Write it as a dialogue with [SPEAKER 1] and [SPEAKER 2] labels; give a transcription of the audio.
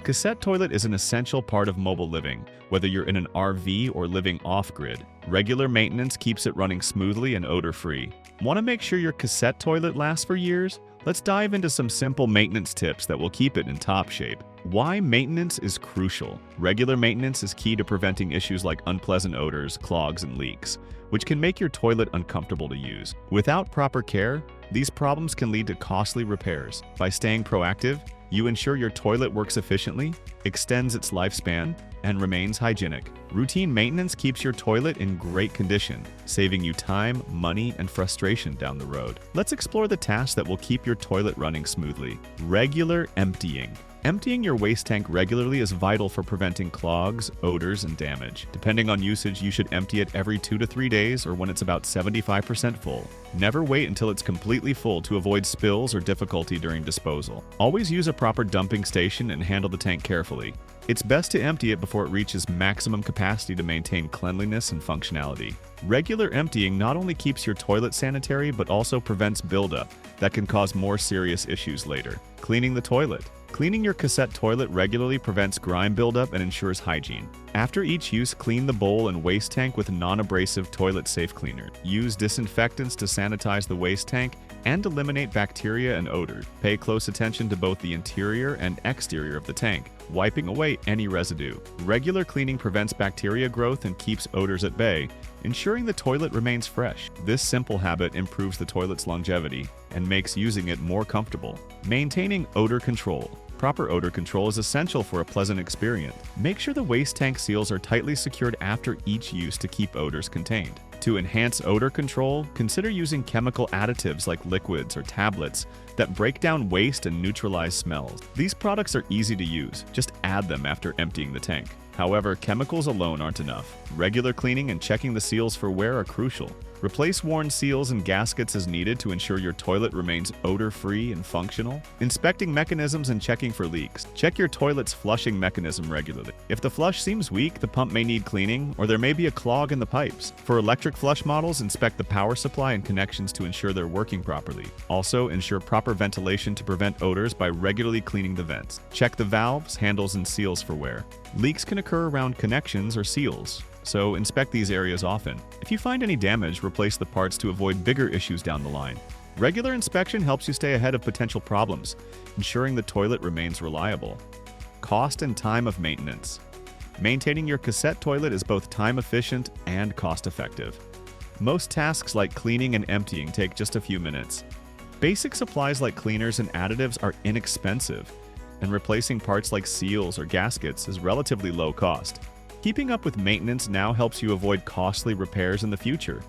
[SPEAKER 1] cassette toilet is an essential part of mobile living, whether you're in an RV or living off-grid. Regular maintenance keeps it running smoothly and odor-free. Want to make sure your cassette toilet lasts for years? Let's dive into some simple maintenance tips that will keep it in top shape. Why maintenance is crucial. Regular maintenance is key to preventing issues like unpleasant odors, clogs, and leaks, which can make your toilet uncomfortable to use. Without proper care, these problems can lead to costly repairs. By staying proactive, you ensure your toilet works efficiently, extends its lifespan, and remains hygienic. Routine maintenance keeps your toilet in great condition, saving you time, money, and frustration down the road. Let's explore the tasks that will keep your toilet running smoothly. Regular emptying. Emptying your waste tank regularly is vital for preventing clogs, odors, and damage. Depending on usage, you should empty it every 2 to 3 days or when it's about 75% full. Never wait until it's completely full to avoid spills or difficulty during disposal. Always use a proper dumping station and handle the tank carefully. It's best to empty it before it reaches maximum capacity to maintain cleanliness and functionality. Regular emptying not only keeps your toilet sanitary but also prevents buildup that can cause more serious issues later. Cleaning the toilet. Cleaning your cassette toilet regularly prevents grime buildup and ensures hygiene. After each use, clean the bowl and waste tank with non-abrasive toilet safe cleaner. Use disinfectants to sanitize the waste tank and eliminate bacteria and odor. Pay close attention to both the interior and exterior of the tank, wiping away any residue. Regular cleaning prevents bacteria growth and keeps odors at bay, ensuring the toilet remains fresh. This simple habit improves the toilet's longevity and makes using it more comfortable. Maintaining odor control. Proper odor control is essential for a pleasant experience. Make sure the waste tank seals are tightly secured after each use to keep odors contained. To enhance odor control, consider using chemical additives like liquids or tablets that break down waste and neutralize smells. These products are easy to use. Just add them after emptying the tank. However, chemicals alone aren't enough. Regular cleaning and checking the seals for wear are crucial. Replace worn seals and gaskets as needed to ensure your toilet remains odor-free and functional. Inspecting mechanisms and checking for leaks. Check your toilet's flushing mechanism regularly. If the flush seems weak, the pump may need cleaning, or there may be a clog in the pipes. For electric flush models, inspect the power supply and connections to ensure they're working properly. Also, ensure proper ventilation to prevent odors by regularly cleaning the vents. Check the valves, handles, and seals for wear. Leaks can occur around connections or seals, so inspect these areas often. If you find any damage, replace the parts to avoid bigger issues down the line. Regular inspection helps you stay ahead of potential problems, ensuring the toilet remains reliable. Cost and time of maintenance. Maintaining your cassette toilet is both time efficient and cost effective. Most tasks like cleaning and emptying take just a few minutes. Basic supplies like cleaners and additives are inexpensive, and replacing parts like seals or gaskets is relatively low cost. Keeping up with maintenance now helps you avoid costly repairs in the future.